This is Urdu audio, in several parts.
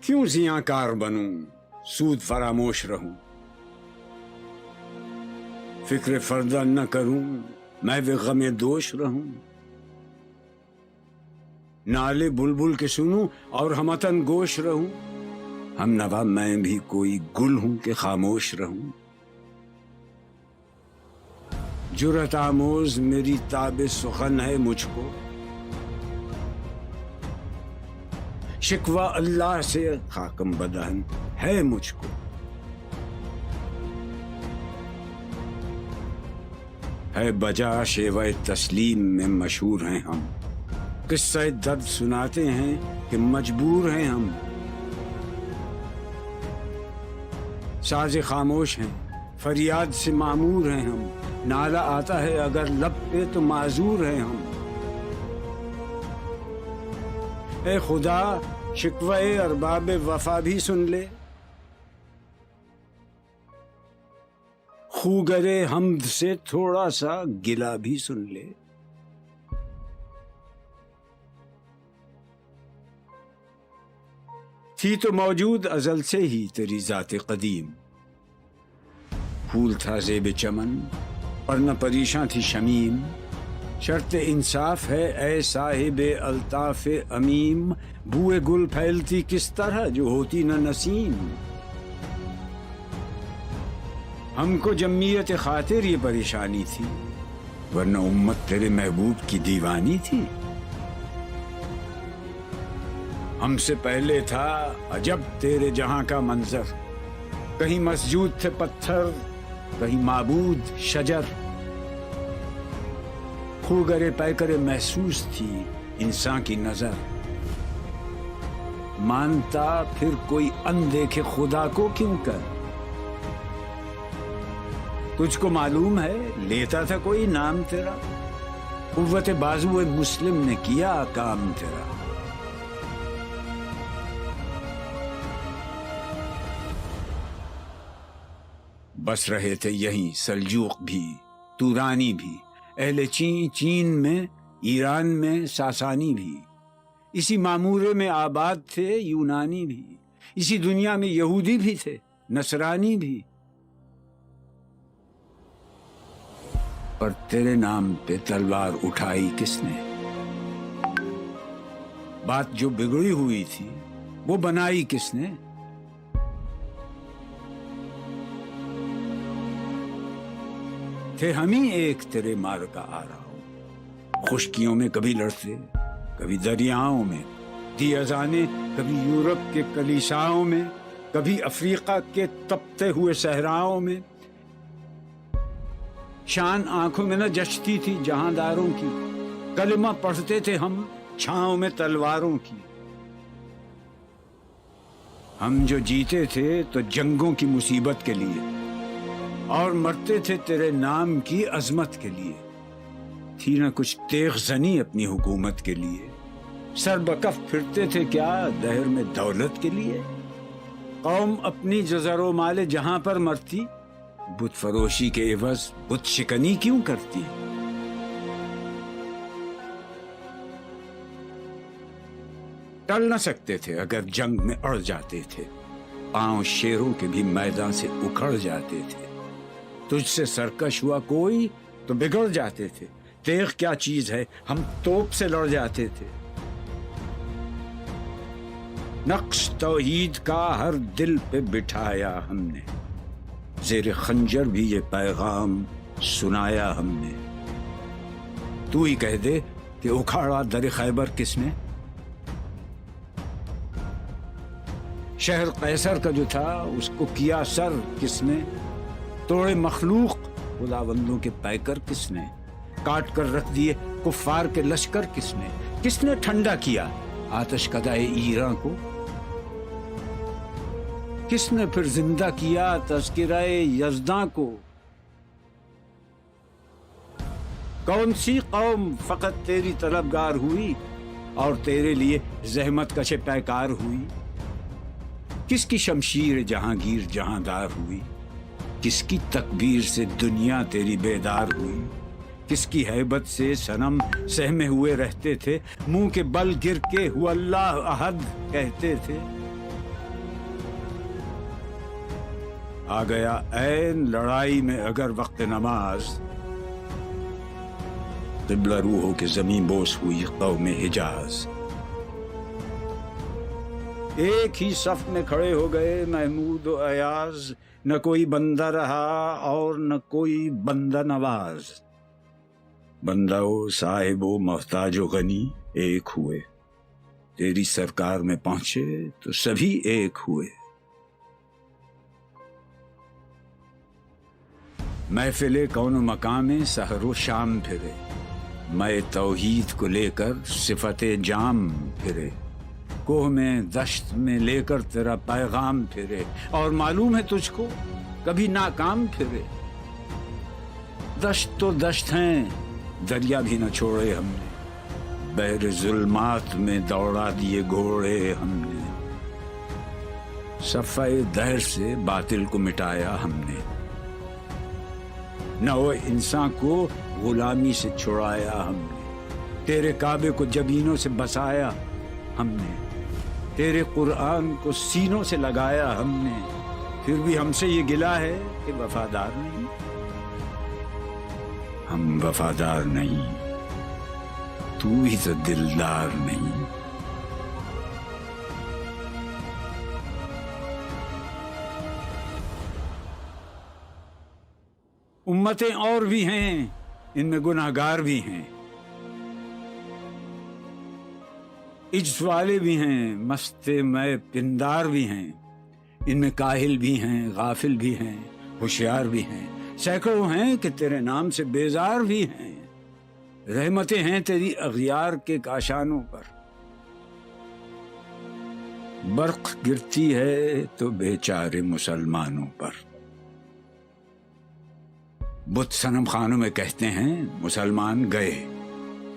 کیوں زیاں بنوں سود فراموش رہوں، فکر فردہ نہ کروں میں بھی غم دوش رہوں، نالے بلبل کے سنوں اور ہمتن گوش رہوں، ہم نوا میں بھی کوئی گل ہوں کہ خاموش رہوں، جرأت آموز میری تاب سخن ہے مجھ کو، شکوہ اللہ سے خاکم بدہن ہے مجھ کو، ہے بجا شیوہ تسلیم میں مشہور ہیں ہم، قصہ درد سناتے ہیں کہ مجبور ہیں ہم، ساز خاموش ہیں فریاد سے معمور ہیں ہم، نالہ آتا ہے اگر لب پہ تو معذور ہیں ہم، اے خدا شکوہ ارباب وفا بھی سن لے، خوگرے حمد سے تھوڑا سا گلہ بھی سن لے، تھی تو موجود ازل سے ہی تیری ذات قدیم، پھول تھا زیب چمن پر نہ پریشاں تھی شمیم، شرط انصاف ہے اے صاحب الطاف امیم، بوئے گل پھیلتی کس طرح جو ہوتی نہ نسیم، ہم کو جمعیت خاطر یہ پریشانی تھی ورنہ امت تیرے محبوب کی دیوانی تھی، ہم سے پہلے تھا عجب تیرے جہاں کا منظر، کہیں مسجود تھے پتھر کہیں معبود شجر، خوگرے پیکرے محسوس تھی انسان کی نظر، مانتا پھر کوئی اندیکھے خدا کو کیوں کر، تجھ کو معلوم ہے لیتا تھا کوئی نام تیرا، قوت بازو مسلم نے کیا کام تیرا، بس رہے تھے یہیں سلجوق بھی تورانی بھی، اہل چین میں ایران میں ساسانی بھی، اسی معمورے میں آباد تھے یونانی بھی، اسی دنیا میں یہودی بھی تھے نصرانی بھی، پر تیرے نام پہ تلوار اٹھائی کس نے، بات جو بگڑی ہوئی تھی وہ بنائی کس نے، تھے ہم ہی ایک تیرے مار کا آ رہا ہوں، خشکیوں میں کبھی لڑتے کبھی دریاؤں میں، دی اذانیں کبھی یورپ کے کلیساؤں میں، کبھی افریقہ کے تپتے ہوئے صحراؤں میں، شان آنکھوں میں نہ جچتی تھی جہاں داروں کی، کلمہ پڑھتے تھے ہم چھاؤں میں تلواروں کی، ہم جو جیتے تھے تو جنگوں کی مصیبت کے لیے اور مرتے تھے تیرے نام کی عظمت کے لیے، تھی نہ کچھ تیغ زنی اپنی حکومت کے لیے، سر بکف پھرتے تھے کیا دہر میں دولت کے لیے، قوم اپنی جزر و مال جہاں پر مرتی، بت فروشی کے عوض بت شکنی کیوں کرتی، ٹل نہ سکتے تھے اگر جنگ میں اڑ جاتے تھے، پاؤں شیروں کے بھی میدان سے اکھڑ جاتے تھے، تجھ سے سرکش ہوا کوئی تو بگڑ جاتے تھے، تیغ کیا چیز ہے ہم توپ سے لڑ جاتے تھے، نقش توحید کا ہر دل پہ بٹھایا ہم نے، زیر خنجر بھی یہ پیغام سنایا ہم نے، تو ہی کہہ دے کہ اکھاڑا در خیبر کس نے، شہر قیصر کا جو تھا اس کو کیا سر کس نے، توڑے مخلوق خداوندوں کے پیکر کس نے، کاٹ کر رکھ دیے کفار کے لشکر کس نے ٹھنڈا کیا آتش کدائے ایراں کو، کس نے پھر زندہ کیا تذکرہ یزداں کو، کون سی قوم فقط تیری طلبگار ہوئی اور تیرے لیے زحمت کش پیکار ہوئی، کس کی شمشیر جہانگیر جہاندار ہوئی، کس کی تکبیر سے دنیا تیری بیدار ہوئی، کس کی ہیبت سے صنم سہمے ہوئے رہتے تھے، منہ کے بل گر کے ہو اللہ احد کہتے تھے، آ گیا عین لڑائی میں اگر وقت نماز، قبلہ روح ہو کے زمین بوس ہوئی قوم حجاز۔ ایک ہی صف میں کھڑے ہو گئے محمود و ایاز، نہ کوئی بندہ رہا اور نہ کوئی بندہ نواز۔ بندہ و صاحب و محتاج و غنی ایک ہوئے، تیری سرکار میں پہنچے تو سبھی ایک ہوئے۔ محفل کون و مقام سحر و شام پھرے، میں توحید کو لے کر صفت جام پھرے، کوہ میں دشت میں لے کر تیرا پیغام پھرے، اور معلوم ہے تجھ کو کبھی ناکام پھرے۔ دشت تو دشت ہیں، دریا بھی نہ چھوڑے ہم نے، بحر ظلمات میں دوڑا دیے گھوڑے ہم نے، صفحہ دہر سے باطل کو مٹایا ہم نے، نہ وہ انسان کو غلامی سے چھڑایا ہم نے، تیرے کعبے کو جبینوں سے بسایا ہم نے، تیرے قرآن کو سینوں سے لگایا ہم نے، پھر بھی ہم سے یہ گلہ ہے کہ وفادار نہیں۔ ہم وفادار نہیں، تو ہی تو دلدار نہیں۔ امتیں اور بھی ہیں، ان میں گناہگار بھی ہیں، عجز والے بھی ہیں، مست میں پندار بھی ہیں، ان میں کاہل بھی ہیں، غافل بھی ہیں، ہوشیار بھی ہیں، سینکڑوں ہیں کہ تیرے نام سے بیزار بھی ہیں۔ رحمتیں ہیں تیری اغیار کے کاشانوں پر، برق گرتی ہے تو بیچارے مسلمانوں پر۔ بت صنم خانوں میں کہتے ہیں مسلمان گئے،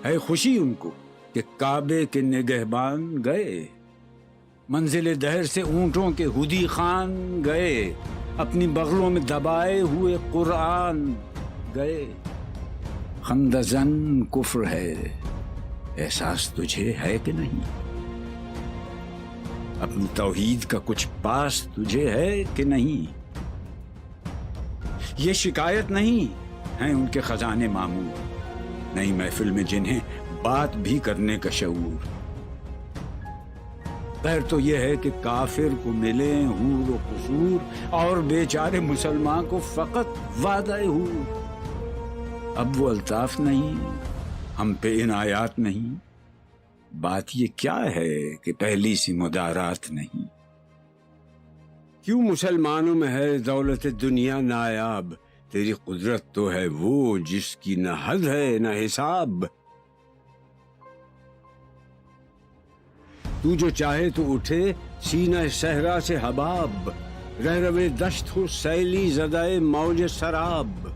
ہے خوشی ان کو کہ کعبے کے نگہبان گئے، منزل دہر سے اونٹوں کے ہدی خان گئے، اپنی بغلوں میں دبائے ہوئے قرآن گئے۔ خندزن کفر ہے، احساس تجھے ہے کہ نہیں؟ اپنی توحید کا کچھ پاس تجھے ہے کہ نہیں؟ یہ شکایت نہیں ہیں ان کے خزانے معمور، نئی محفل میں جنہیں بات بھی کرنے کا شعور۔ خیر تو یہ ہے کہ کافر کو ملے حور و قصور، اور بیچارے مسلمان کو فقط وعدہ حور۔ اب وہ الطاف نہیں، ہم پہ عنایات نہیں، بات یہ کیا ہے کہ پہلی سی مدارات نہیں۔ کیوں مسلمانوں میں ہے دولت دنیا نایاب، تیری قدرت تو ہے وہ جس کی نہ حد ہے نہ حساب۔ تو جو چاہے تو اٹھے سینہ صحرا سے حباب، رہروے دشت ہو سیلی زدہ موج سراب۔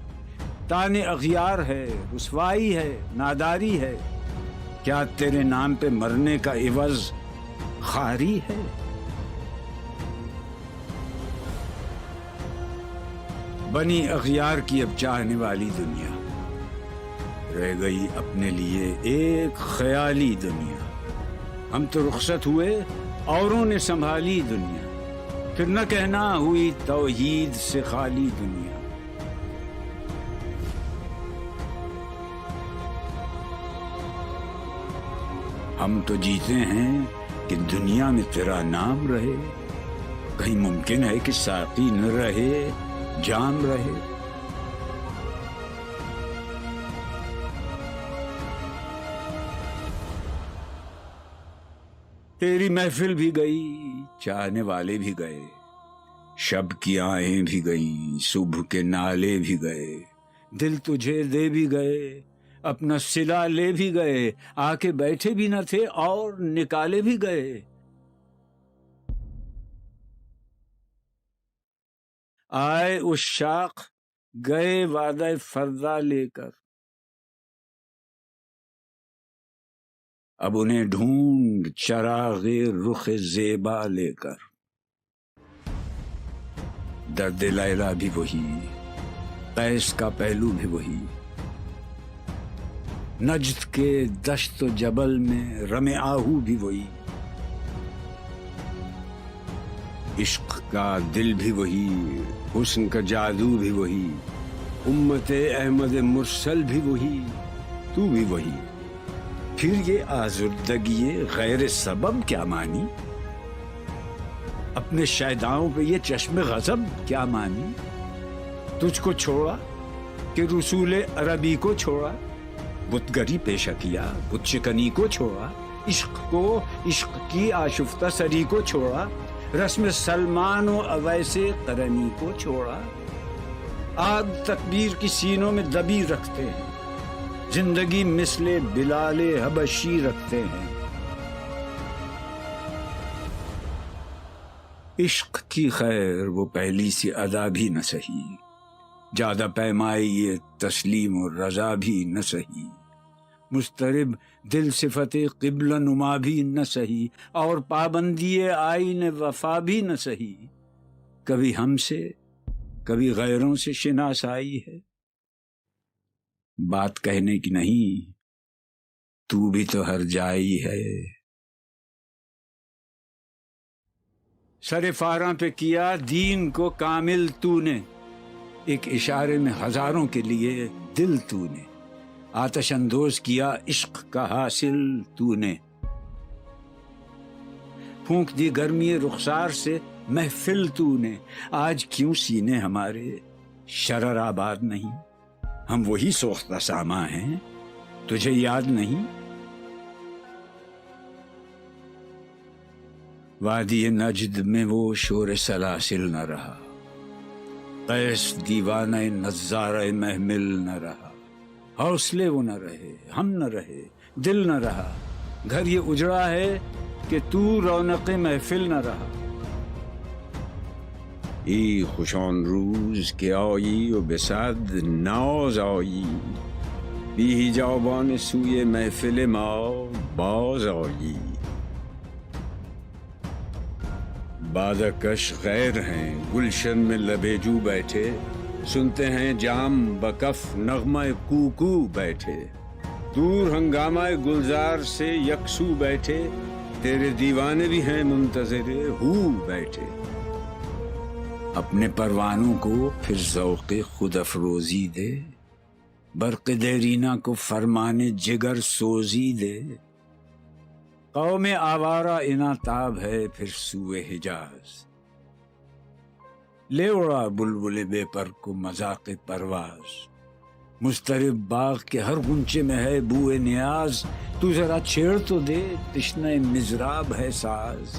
تان اغیار ہے، رسوائی ہے، ناداری ہے، کیا تیرے نام پہ مرنے کا عوض خواری ہے؟ بنی اغیار کی اب چاہنے والی دنیا، رہ گئی اپنے لیے ایک خیالی دنیا۔ ہم تو رخصت ہوئے، اوروں نے سنبھالی دنیا، پھر نہ کہنا ہوئی توحید سے خالی دنیا۔ ہم تو جیتے ہیں کہ دنیا میں تیرا نام رہے، کہیں ممکن ہے کہ ساقی نہ رہے جام رہے۔ تیری محفل بھی گئی، چاہنے والے بھی گئے، شب کی آہیں بھی گئیں، صبح کے نالے بھی گئے، دل تجھے دے بھی گئے، اپنا صلہ لے بھی گئے، آ کے بیٹھے بھی نہ تھے اور نکالے بھی گئے۔ آئے عشاق گئے وعدہ فردا لے کر، اب انہیں ڈھونڈ چراغ رخ زیبا لے کر۔ درد لیلا بھی وہی، قیس کا پہلو بھی وہی، نجد کے دشت و جبل میں رم آہو بھی وہی، عشق کا دل بھی وہی، حسن کا جادو بھی وہی، امت احمد مرسل بھی وہی، تو بھی وہی، پھر یہ آزردگی غیر سبب کیا مانی؟ اپنے شیداؤں پہ یہ چشم غضب کیا مانی؟ تجھ کو چھوڑا کہ رسول عربی کو چھوڑا، بت گری پیشہ کیا، بت شکنی کو چھوڑا، عشق کو، عشق کی آشفتہ سری کو چھوڑا، رسم سلمان و اویس قرنی کو چھوڑا، آگ تکبیر کی سینوں میں دبی رکھتے ہیں، زندگی مثل بلال حبشی رکھتے ہیں۔ عشق کی خیر وہ پہلی سی ادا بھی نہ سہی، زیادہ پیمائی یہ تسلیم و رضا بھی نہ سہی، مضطرب دل صفت قبلہ نما بھی نہ سہی، اور پابندی آئین وفا بھی نہ سہی، کبھی ہم سے کبھی غیروں سے شناسائی ہے، بات کہنے کی نہیں، تو بھی تو ہر جائی ہے۔ سر فاراں پہ کیا دین کو کامل تو نے، ایک اشارے میں ہزاروں کے لیے دل تو نے، آتش اندوز کیا عشق کا حاصل تو نے، پھونک دی گرمی رخسار سے محفل تو نے، آج کیوں سینے ہمارے شرر آباد نہیں؟ ہم وہی سوختہ ساما ہیں، تجھے یاد نہیں؟ وادی نجد میں وہ شور سلاسل نہ رہا، قیس دیوانہ نظارہ محمل نہ رہا، حوصلے وہ نہ رہے، ہم نہ رہے، دل نہ رہا، گھر یہ اجڑا ہے کہ تو رونق محفل نہ رہا۔ ای خوشان روز کہ آئی و بصد ناز آئی، بی حجابان سوی محفل ما باز آئی، بادہ کش غیر ہیں گلشن میں لبیجو بیٹھے، سنتے ہیں جام بکف نغمہ کوکو بیٹھے، دور ہنگامہ گلزار سے یکسو بیٹھے، تیرے دیوانے بھی ہیں منتظر ہو بیٹھے، اپنے پروانوں کو پھر ذوق خود افروزی دے، برق دیرینہ کو فرمان جگر سوزی دے، قوم آوارہ اناتاب ہے پھر سوئے حجاز، لے اڑا بلبل بے پر کو مذاق پرواز، مضطرب باغ کے ہر غنچے میں ہے بوئے نیاز، تو ذرا چھیڑ تو دے تشنہ مضراب ہے ساز،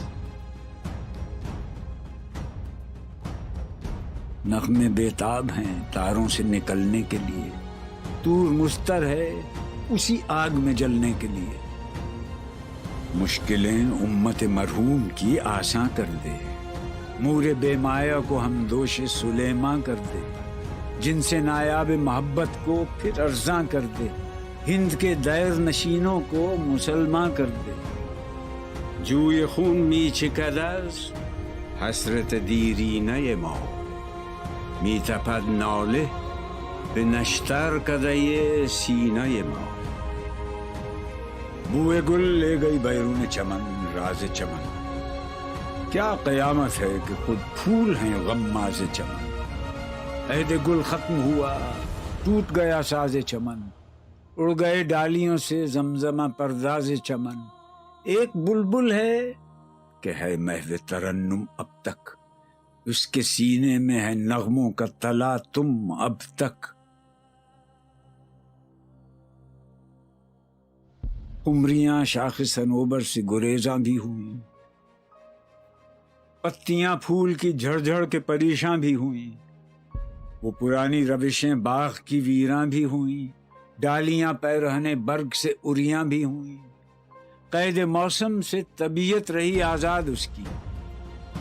نغمے بیتاب ہیں تاروں سے نکلنے کے لیے، طور مستر ہے اسی آگ میں جلنے کے لیے، مشکلیں امت مرحوم کی آساں کر دے، مور بے مایا کو ہم دوش سلیماں کر دے، جن سے نایاب محبت کو پھر ارزاں کر دے، ہند کے دیر نشینوں کو مسلماں کر دے، جوئے خون می چکدز حسرت دیرینہ ما، می تپد ناله به نشتر کدے سینہ ما، بوئے گل لے گئی بیرون چمن راز چمن، کیا قیامت ہے کہ خود پھول ہیں غماز چمن، عہد گل ختم ہوا ٹوٹ گیا ساز چمن، اڑ گئے ڈالیوں سے زمزمہ پرداز چمن، ایک بلبل ہے کہ ہے محو ترنم اب تک، اس کے سینے میں ہے نغموں کا تلا تم اب تک، عمریاں شاخ صنوبر سے گریزاں بھی ہوئیں، پتیاں پھول کی جھڑ جھڑ کے پریشاں بھی ہوئیں، وہ پرانی روشیں باغ کی ویراں بھی ہوئیں، ڈالیاں پیرہنے برگ سے اریاں بھی ہوئیں، قید موسم سے طبیعت رہی آزاد اس کی،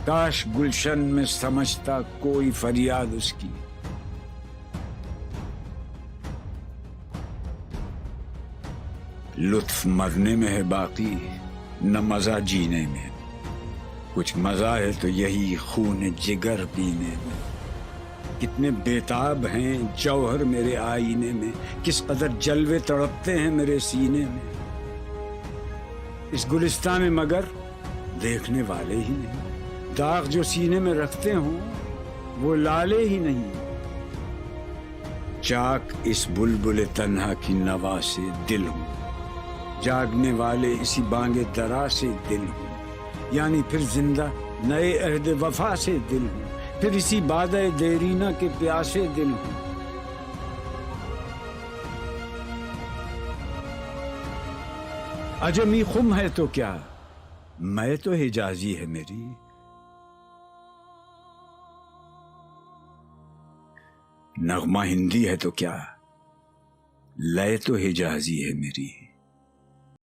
کاش گلشن میں سمجھتا کوئی فریاد اس کی، لطف مرنے میں ہے باقی نہ مزہ جینے میں، کچھ مزہ ہے تو یہی خون جگر پینے میں، کتنے بیتاب ہیں جوہر میرے آئینے میں، کس قدر جلوے تڑپتے ہیں میرے سینے میں، اس گلستان میں مگر دیکھنے والے ہی نہیں، داغ جو سینے میں رکھتے ہوں وہ لالے ہی نہیں، چاک اس بلبل تنہا کی نوا سے دل ہوں، جاگنے والے اسی بانگ درا سے دل ہوں، یعنی پھر زندہ نئے عہد وفا سے دل ہوں، پھر اسی بادۂ دیرینہ کے پیاسے دل ہوں۔ عجمی خم ہے تو کیا، میں تو حجازی ہے میری، نغمہ ہندی ہے تو کیا، لے تو حجازی ہے میری۔